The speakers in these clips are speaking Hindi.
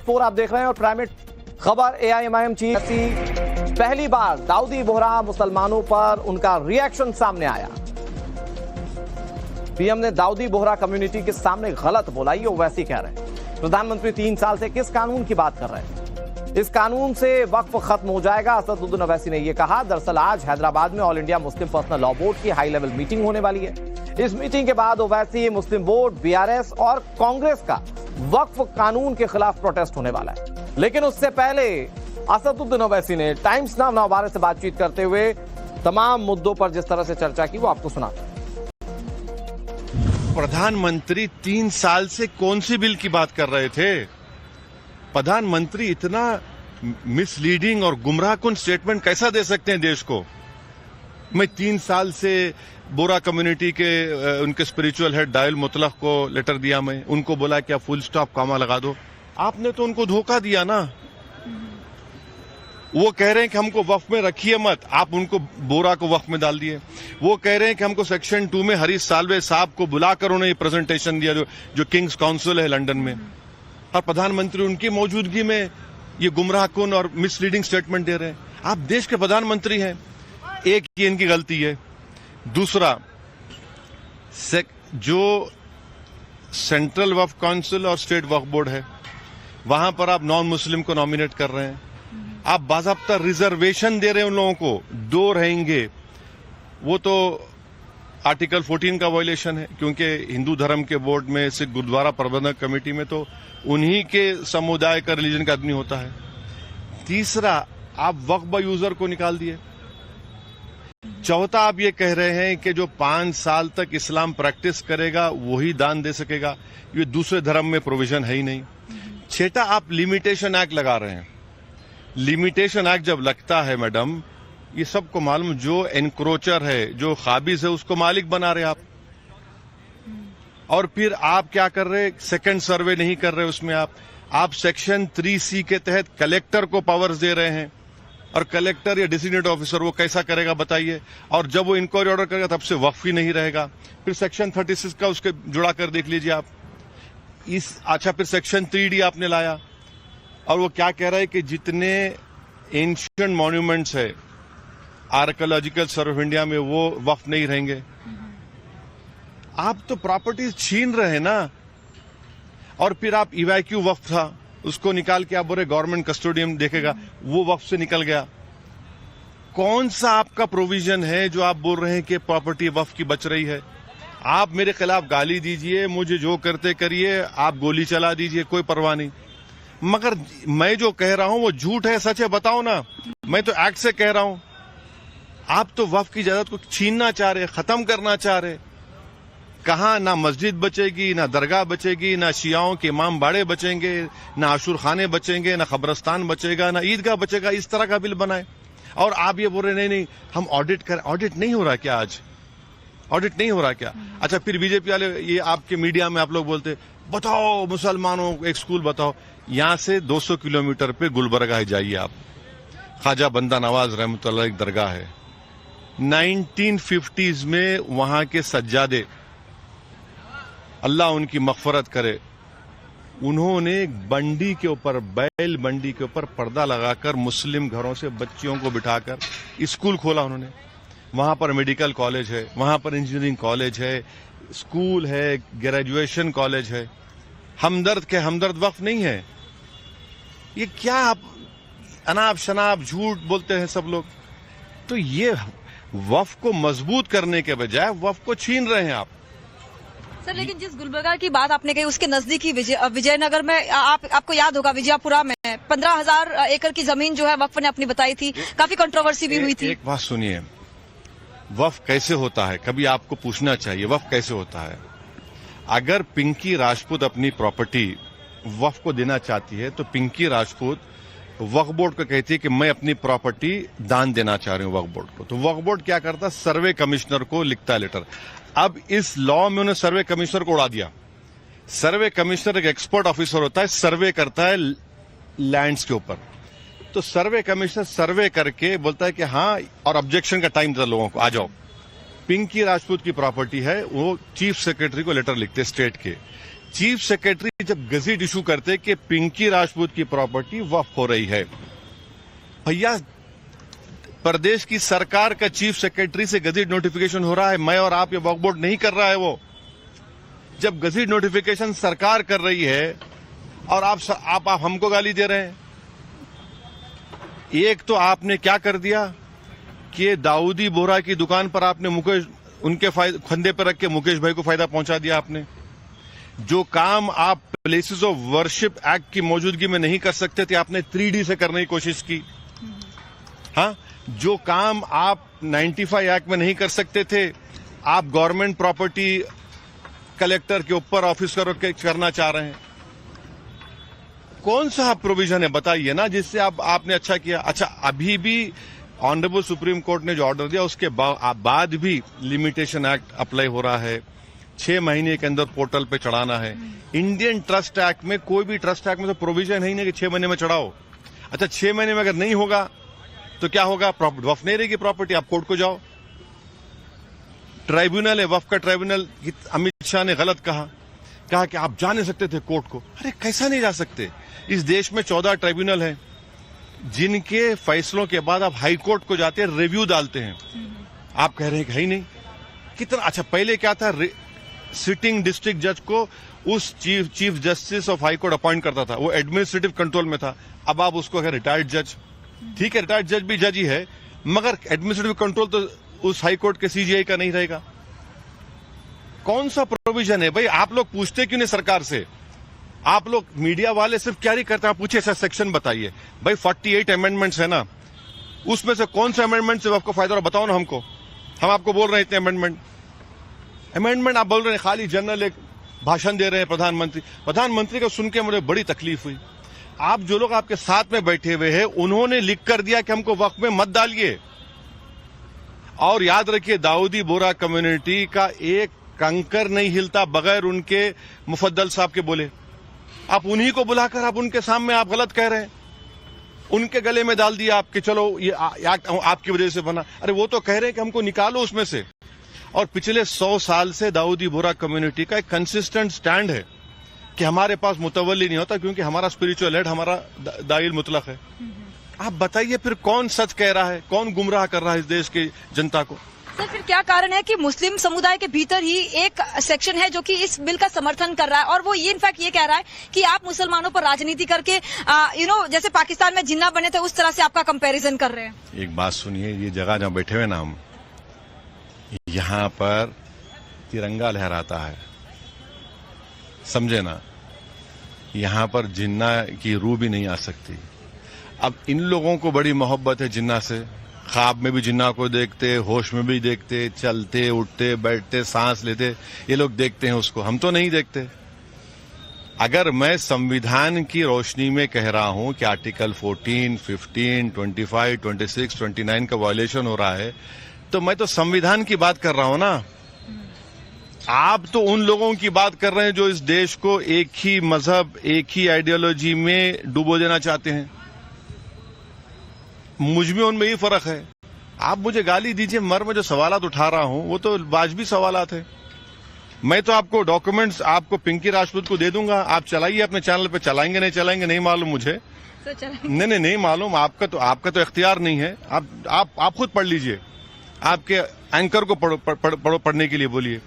4 आप देख रहे हैं और प्राइमेट खबर AIMIM चीफ पहली बार दाऊदी बोहरा मुसलमानों पर उनका रिएक्शन सामने आया। पीएम ने दाऊदी बोहरा कम्युनिटी के सामने गलत बोला, ये ओवैसी कह रहे हैं। प्रधानमंत्री 3 साल से किस कानून की बात कर रहे हैं? इस कानून से वक्फ खत्म हो जाएगा, असदुद्दीन ओवैसी ने यह कहा। दरअसल आज हैदराबाद में all India Muslim personal law board की हाई लेवल मीटिंग होने वाली है। इस मीटिंग के बाद ओवैसी, मुस्लिम बोर्ड, BRS और कांग्रेस का वक्फ कानून के खिलाफ प्रोटेस्ट होने वाला है। लेकिन उससे पहले असदुद्दीन ओवैसी ने टाइम्स नाउ नवभारत से बातचीत करते हुए तमाम मुद्दों पर जिस तरह से चर्चा की वो आपको सुनाते हैं। प्रधानमंत्री 3 साल से कौन सी बिल की बात कर रहे थे? प्रधानमंत्री इतना मिसलीडिंग और गुमराहकुन स्टेटमेंट कैसा दे सकते हैं देश को? मैं 3 साल से बोरा कम्युनिटी के उनके स्पिरिचुअल हेड दाइल मुतलक को लेटर दिया, मैं उनको बोला कि आप फुल स्टॉप कॉमा लगा दो। आपने तो उनको धोखा दिया ना। वो कह रहे हैं कि हमको वक्फ में रखिए मत, आप उनको बोरा को वक्फ में डाल दिए। वो कह रहे हैं कि हमको सेक्शन 2 में हरीश साल्वे साहब को बुलाकर उन्हें प्रेजेंटेशन दिया जो किंग्स काउंसिल है लंदन में, और प्रधानमंत्री उनकी मौजूदगी में ये गुमराहकुन और मिसलीडिंग स्टेटमेंट दे रहे हैं। आप देश के प्रधानमंत्री हैं। एक ये इनकी गलती है। दूसरा, जो सेंट्रल वक्फ काउंसिल और स्टेट वक्फ बोर्ड है वहां पर आप नॉन मुस्लिम को नॉमिनेट कर रहे हैं। आप बाज़ाब्ता रिजर्वेशन दे रहे हैं उन लोगों को, 2 रहेंगे। वो तो आर्टिकल 14 का वायलेशन है, क्योंकि हिंदू धर्म के बोर्ड में, सिख गुरुद्वारा प्रबंधक कमेटी में तो उन्हीं के समुदाय का रिलीजन का आदमी होता है। तीसरा, आप वक्फ यूजर को निकाल दिए। चौथा, आप ये कह रहे हैं कि जो 5 साल तक इस्लाम प्रैक्टिस करेगा वही दान दे सकेगा। ये दूसरे धर्म में प्रोविजन है ही नहीं। छठा, आप लिमिटेशन एक्ट लगा रहे हैं। लिमिटेशन एक्ट जब लगता है मैडम, ये सबको मालूम, जो एनक्रोचर है, जो खाबिज है, उसको मालिक बना रहे आप। और फिर आप क्या कर रहे, सेकंड सर्वे नहीं कर रहे उसमें। आप सेक्शन 3C के तहत कलेक्टर को पावर्स दे रहे हैं, और कलेक्टर या डिजिग्नेटेड ऑफिसर वो कैसा करेगा बताइए। और जब वो इंक्वायरी ऑर्डर करेगा तब से वक्फ ही नहीं रहेगा। फिर सेक्शन 36 का उसके जुड़ा कर देख लीजिए आप। अच्छा, फिर सेक्शन 3D आपने लाया, और वो क्या कह रहा है कि जितने एंशिएंट मॉन्यूमेंट्स है आर्कियोलॉजिकल सर्वे ऑफ इंडिया में वो वक्फ नहीं रहेंगे। आप तो प्रॉपर्टीज छीन रहे हैं ना। और फिर आप इवैक्यू वक्फ था, उसको निकाल के आप बोले गवर्नमेंट कस्टोडियम देखेगा, वो वक्फ से निकल गया। कौन सा आपका प्रोविजन है जो आप बोल रहे हैं कि प्रॉपर्टी वक्फ की बच रही है? आप मेरे खिलाफ गाली दीजिए, मुझे जो करते करिए, आप गोली चला दीजिए, कोई परवाह नहीं। मगर मैं जो कह रहा हूं वो झूठ है, सच है, बताओ ना। मैं तो एक्ट से कह रहा हूं। आप तो वक्फ की इजाजत को छीनना चाह रहे, खत्म करना चाह रहे। कहां ना मस्जिद बचेगी, ना दरगाह बचेगी, ना शियाओं के इमाम बाड़े बचेंगे, ना आशुर खाने बचेंगे, ना कब्रस्तान बचेगा, ना ईदगाह बचेगा। इस तरह का बिल बनाए और आप ये बोल रहे नहीं हम ऑडिट कर। ऑडिट नहीं हो रहा क्या? आज ऑडिट नहीं हो रहा क्या? अच्छा, फिर बीजेपी वाले ये आपके मीडिया में आप लोग बोलते बताओ मुसलमानों को एक स्कूल बताओ। यहां से 200 किलोमीटर पे गुलबर्गा जाइए आप, ख्वाजा बंदा नवाज रहमतुल्लाह एक दरगाह है। 1950s में वहां के सज्जादे, अल्लाह उनकी मगफरत करे, उन्होंने बंडी के ऊपर, बैल बंडी के ऊपर पर्दा लगाकर मुस्लिम घरों से बच्चियों को बिठाकर स्कूल खोला उन्होंने। वहां पर मेडिकल कॉलेज है, वहां पर इंजीनियरिंग कॉलेज है, स्कूल है, ग्रेजुएशन कॉलेज है। हमदर्द के हमदर्द वक्फ नहीं है। ये क्या आप अनाप शनाप झूठ बोलते हैं सब लोग। तो ये वक्फ को मजबूत करने के बजाय वक्फ को छीन रहे हैं आप। सर, लेकिन जिस गुलबर्गा की बात आपने कही उसके नजदीक ही विजयनगर में आपको याद होगा विजयपुरा में 15,000 एकड़ की जमीन जो है वक्फ ने अपनी बताई थी, काफी कंट्रोवर्सी भी हुई थी। एक बात सुनिए, वक्फ कैसे होता है कभी आपको पूछना चाहिए। वक्फ कैसे होता है? अगर पिंकी राजपूत अपनी प्रॉपर्टी वक्फ को देना चाहती है तो पिंकी राजपूत वक्फ बोर्ड को कहती है कि मैं अपनी प्रॉपर्टी दान देना चाह रही हूं वक्फ बोर्ड को। तो वक्फ बोर्ड क्या करता है, सर्वे कमिश्नर को लिखता है लेटर। अब इस लॉ में उन्होंने सर्वे कमिश्नर को उड़ा दिया। सर्वे कमिश्नर एक एक्सपर्ट ऑफिसर होता है, सर्वे करता है लैंड्स के ऊपर। तो सर्वे कमिश्नर सर्वे करके बोलता है कि हाँ, और ऑब्जेक्शन का टाइम देता लोगों को, आ जाओ। पिंकी राजपूत की प्रॉपर्टी है, वो चीफ सेक्रेटरी को लेटर लिखते स्टेट के चीफ सेक्रेटरी जब गजट इशू करते कि पिंकी राजपूत की प्रॉपर्टी वक्फ हो रही है, भैया प्रदेश की सरकार का चीफ सेक्रेटरी से गजट नोटिफिकेशन हो रहा है, मैं और आप ये वक्फ बोर्ड नहीं कर रहा है। वो जब गजट नोटिफिकेशन सरकार कर रही है और आप हमको गाली दे रहे हैं। एक तो आपने क्या कर दिया कि दाऊदी बोरा की दुकान पर आपने उनके फंदे पर रख के मुकेश भाई को फायदा पहुंचा दिया। आपने जो काम आप प्लेसेस ऑफ वर्शिप एक्ट की मौजूदगी में नहीं कर सकते थे, आपने 3D से करने की कोशिश की। हाँ, जो काम आप 95 एक्ट में नहीं कर सकते थे, आप गवर्नमेंट प्रॉपर्टी कलेक्टर के ऊपर ऑफिसर करना चाह रहे हैं। कौन सा प्रोविजन है बताइए ना, जिससे आपने अच्छा किया। अच्छा, अभी भी ऑनरेबल सुप्रीम कोर्ट ने जो ऑर्डर दिया उसके बाद भी लिमिटेशन एक्ट अप्लाई हो रहा है। 6 महीने के अंदर पोर्टल पे चढ़ाना है। इंडियन ट्रस्ट एक्ट में, कोई भी ट्रस्ट एक्ट में तो प्रोविजन है ही नहीं कि 6 महीने में चढ़ाओ। अच्छा, 6 महीने में अगर नहीं होगा तो क्या होगा? वक्फ नहीं रहेगी प्रॉपर्टी, आप कोर्ट को जाओ। ट्राइब्यूनल है, वक्फ का ट्राइब्यूनल। अमित शाह ने गलत कहा कि आप जा नहीं सकते थे कोर्ट को। अरे कैसा नहीं जा सकते? इस देश में 14 ट्राइब्यूनल है जिनके फैसलों के बाद आप हाई कोर्ट को जाते हैं, रिव्यू डालते हैं। आप कह रहे हैं कि है ही नहीं। कितना अच्छा, पहले क्या था, सिटिंग डिस्ट्रिक्ट जज को उस chief justice of high court appoint करता था, वो एडमिनिस्ट्रेटिव कंट्रोल में था। अब आप उसको कह रिटायर्ड जज, ठीक है, रिटायर्ड जज भी जज ही है, मगर एडमिनिस्ट्रेटिव कंट्रोल तो उस हाई कोर्ट के सीजीआई का नहीं रहेगा। कौन सा प्रोविजन है भाई? आप लोग पूछते क्यों नहीं सरकार से? आप लोग मीडिया वाले सिर्फ क्या नहीं करते, आप पूछिए ऐसा सेक्शन बताइए। भाई 48 अमेंडमेंट्स है ना, उसमें से कौन से अमेंडमेंट से आपको फायदा हो, बताओ ना हमको। हम आपको बोल रहे हैं इतने अमेंडमेंट आप बोल रहे हैं, खाली जनरल एक भाषण दे रहे हैं प्रधानमंत्री को सुन के मुझे बड़ी तकलीफ हुई। आप जो लोग आपके साथ में बैठे हुए हैं उन्होंने लिख कर दिया कि हमको वक्फ में मत डालिए। और याद रखिए, दाऊदी बोरा कम्युनिटी का एक कंकर नहीं हिलता बगैर उनके मुफद्दल साहब के बोले। आप उन्हीं को बुलाकर आप उनके सामने आप गलत कह रहे हैं, उनके गले में डाल दिया आपके, चलो ये आपकी वजह से बना। अरे वो तो कह रहे हैं कि हमको निकालो उसमें से। और पिछले 100 साल से दाऊदी बोरा कम्युनिटी का एक कंसिस्टेंट स्टैंड है कि हमारे पास मुतवल्ली नहीं होता, क्योंकि हमारा स्पिरिचुअल हेड हमारा दाइल मुतलक है। आप बताइए फिर कौन सच कह रहा है, कौन गुमराह कर रहा है इस देश की जनता को? सर, फिर क्या कारण है कि मुस्लिम समुदाय के भीतर ही एक सेक्शन है जो कि इस बिल का समर्थन कर रहा है, और वो ये इनफैक्ट ये कह रहा है कि आप मुसलमानों पर राजनीति करके जैसे पाकिस्तान में जिन्ना बने थे उस तरह से आपका कंपैरिजन कर रहे हैं। एक बात सुनिए, ये जगह जहाँ बैठे हुए ना हम, यहाँ पर तिरंगा लहराता है, समझे ना। यहाँ पर जिन्ना की रूह भी नहीं आ सकती। अब इन लोगों को बड़ी मोहब्बत है जिन्ना से, ख्वाब में भी जिन्ना को देखते, होश में भी देखते, चलते उठते बैठते सांस लेते, ये लोग देखते हैं उसको, हम तो नहीं देखते। अगर मैं संविधान की रोशनी में कह रहा हूं कि आर्टिकल 14, 15, 25, 26, 29 का वायलेशन हो रहा है, तो मैं तो संविधान की बात कर रहा हूं ना। आप तो उन लोगों की बात कर रहे हैं जो इस देश को एक ही मजहब, एक ही आइडियोलॉजी में डुबो देना चाहते हैं। मुझ में उनमें ही फर्क है। आप मुझे गाली दीजिए, मैं जो सवालात उठा रहा हूं वो तो वाजिबी सवालात है। मैं तो आपको डॉक्यूमेंट्स आपको पिंकी राजपूत को दे दूंगा, आप चलाइए अपने चैनल पे। चलाएंगे नहीं मालूम मुझे, नहीं मालूम। आपका तो इख्तियार नहीं है। आप खुद पढ़ लीजिए, आपके एंकर को पढ़ने के लिए बोलिए।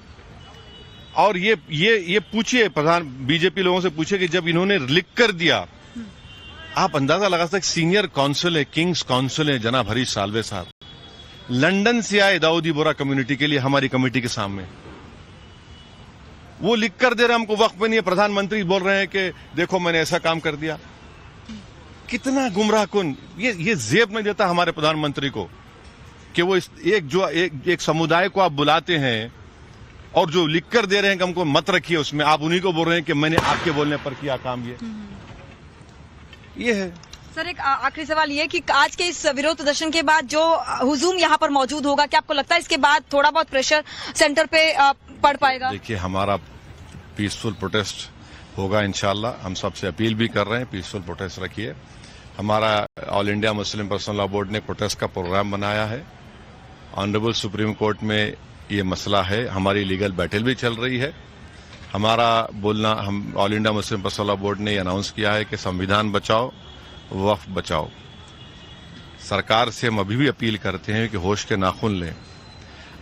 और ये पूछिए बीजेपी लोगों से पूछिए कि जब इन्होंने लिख कर दिया, आप अंदाजा लगा सकते, सीनियर काउंसिल है, किंग्स काउंसिल है जनाब हरीश साल्वे साहब, लंदन से आए दाऊदी बोरा कम्युनिटी के लिए हमारी कमेटी के सामने। वो लिख कर दे रहे हमको वक्फ में नहीं है। प्रधानमंत्री बोल रहे हैं कि देखो मैंने ऐसा काम कर दिया। कितना गुमराह कुन, ये जेब नहीं देता हमारे प्रधानमंत्री को कि वो एक समुदाय को आप बुलाते हैं और जो लिख कर दे रहे हैं कि हमको मत रखिए उसमें, आप उन्हीं को बोल रहे हैं कि मैंने आपके बोलने पर किया काम। ये है। सर, एक आखिरी सवाल ये कि आज के इस विरोध प्रदर्शन के बाद जो हुजूम यहाँ पर मौजूद होगा, क्या आपको लगता है इसके बाद थोड़ा बहुत प्रेशर सेंटर पे पड़ पाएगा? देखिए, हमारा पीसफुल प्रोटेस्ट होगा इंशाल्लाह। हम सबसे अपील भी कर रहे हैं, पीसफुल प्रोटेस्ट रखिए। हमारा all India Muslim personal law board ने प्रोटेस्ट का प्रोग्राम बनाया है। ऑनरेबल सुप्रीम कोर्ट में ये मसला है, हमारी लीगल बैटल भी चल रही है। हमारा बोलना, हम all India Muslim personal law board ने अनाउंस किया है कि संविधान बचाओ, वक्फ बचाओ। सरकार से हम अभी भी अपील करते हैं कि होश के नाखून लें।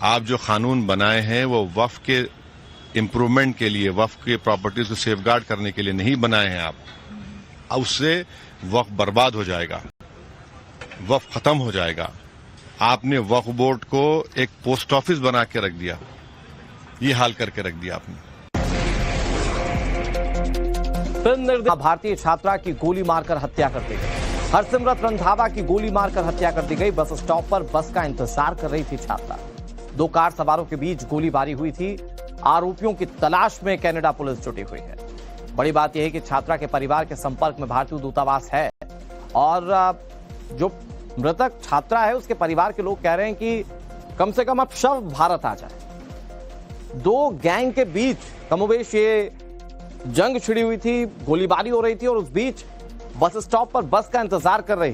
आप जो कानून बनाए हैं वो वक्फ के इम्प्रूवमेंट के लिए, वक्फ के प्रॉपर्टीज को सेफगार्ड करने के लिए नहीं बनाए हैं आप। उससे वक्फ बर्बाद हो जाएगा, वक्फ खत्म हो जाएगा। आपने वक्फ बोर्ड को एक पोस्ट ऑफिस बना के रख दिया, ये हाल करके रख दिया आपने। फिल्म निर्देशक भारतीय छात्रा की गोली मारकर हत्या कर दी गई। हरसिमरत रंधावा की गोली मारकर हत्या कर दी गई। बस स्टॉप पर बस का इंतजार कर रही थी छात्रा। 2 कार सवारों के बीच गोलीबारी हुई थी। आरोपियों की तलाश में कनाडा पुलिस जुटी हुई है। बड़ी बात यह है कि छात्रा के परिवार के संपर्क में भारतीय दूतावास है और जो मृतक छात्रा है उसके परिवार के लोग कह रहे हैं कि कम से कम अब शव भारत आ जाए। 2 गैंग के बीच कमोबेश ये जंग छिड़ी हुई थी, गोलीबारी हो रही थी और उस बीच बस स्टॉप पर बस का इंतजार कर रही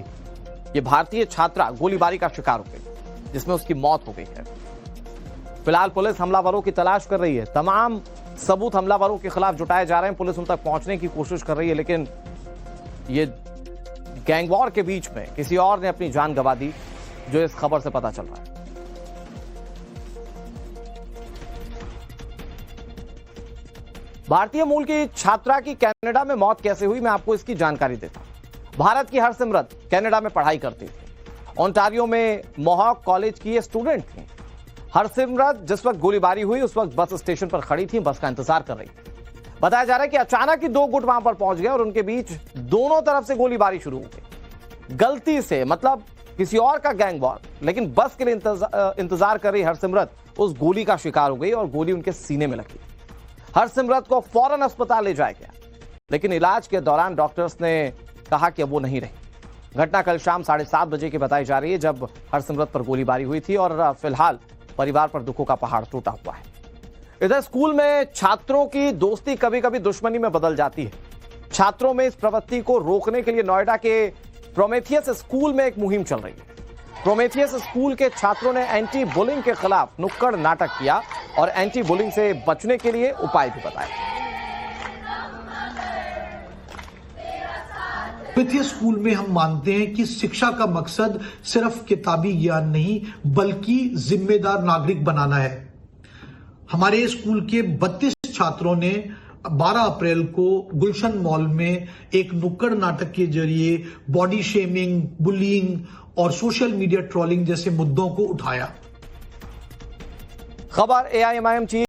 ये भारतीय छात्रा गोलीबारी का शिकार हो गई, जिसमें उसकी मौत हो गई है। फिलहाल पुलिस हमलावरों की तलाश कर रही है। तमाम सबूत हमलावरों के खिलाफ जुटाए जा रहे हैं। पुलिस उन तक पहुंचने की कोशिश कर रही है, लेकिन ये गैंगवॉर के बीच में किसी और ने अपनी जान गंवा दी, जो इस खबर से पता चल रहा है। भारतीय मूल की छात्रा की कनाडा में मौत कैसे हुई, मैं आपको इसकी जानकारी देता हूं। भारत की हरसिमरत कनाडा में पढ़ाई करती थी। ओंटारियो में मोहॉक कॉलेज की ये स्टूडेंट थी। हरसिमरत जिस वक्त गोलीबारी हुई उस वक्त बस स्टेशन पर खड़ी थी, बस का इंतजार कर रही थी। बताया जा रहा है कि अचानक ही 2 गुट वहां पर पहुंच गए और उनके बीच दोनों तरफ से गोलीबारी शुरू हो गई। गलती से, मतलब किसी और का गैंग वॉर, लेकिन बस के लिए इंतजार कर रही हरसिमरत उस गोली का शिकार हो गई और गोली उनके सीने में लगी। हरसिमरत को फौरन अस्पताल ले जाया गया, लेकिन इलाज के दौरान डॉक्टर्स ने कहा कि वो नहीं रही। घटना कल शाम 7:30 बजे की बताई जा रही है, जब हरसिमरत पर गोलीबारी हुई थी और फिलहाल परिवार पर दुखों का पहाड़ टूटा हुआ है। इधर स्कूल में छात्रों की दोस्ती कभी कभी दुश्मनी में बदल जाती है। छात्रों में इस प्रवृत्ति को रोकने के लिए नोएडा के प्रोमेथियस स्कूल में एक मुहिम चल रही है। प्रोमेथियस स्कूल के छात्रों ने एंटी बुलिंग के खिलाफ नुक्कड़ नाटक किया और एंटी बुलिंग से बचने के लिए उपाय भी बताए। प्रोमेथियस स्कूल में हम मानते हैं कि शिक्षा का मकसद सिर्फ किताबी ज्ञान नहीं बल्कि जिम्मेदार नागरिक बनाना है। हमारे स्कूल के 32 छात्रों ने 12 अप्रैल को गुलशन मॉल में एक नुक्कड़ नाटक के जरिए बॉडी शेमिंग, बुलिंग और सोशल मीडिया ट्रोलिंग जैसे मुद्दों को उठाया। खबर AIMIM चीफ